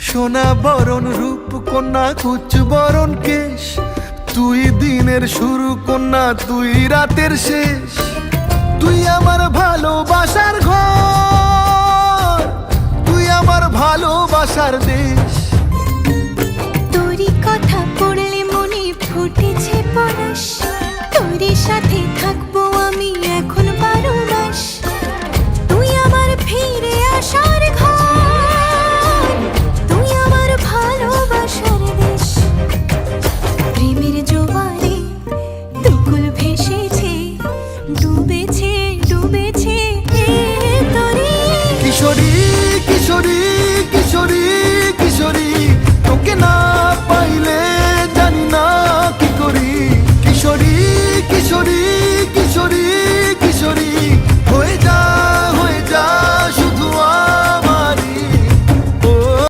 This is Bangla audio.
সোনা বরণ রূপ কন্যা কুচ বরণ কেশ, তুই দিনের শুরু কন্যা তুই রাতের শেষ। তুই আমার ভালোবাসার ঘর, তুই আমার ভালোবাসার দেশ। তোরই কথা পড়লে মনে ফুটেছে পরশ, তোরই সাথে থাকবো আমি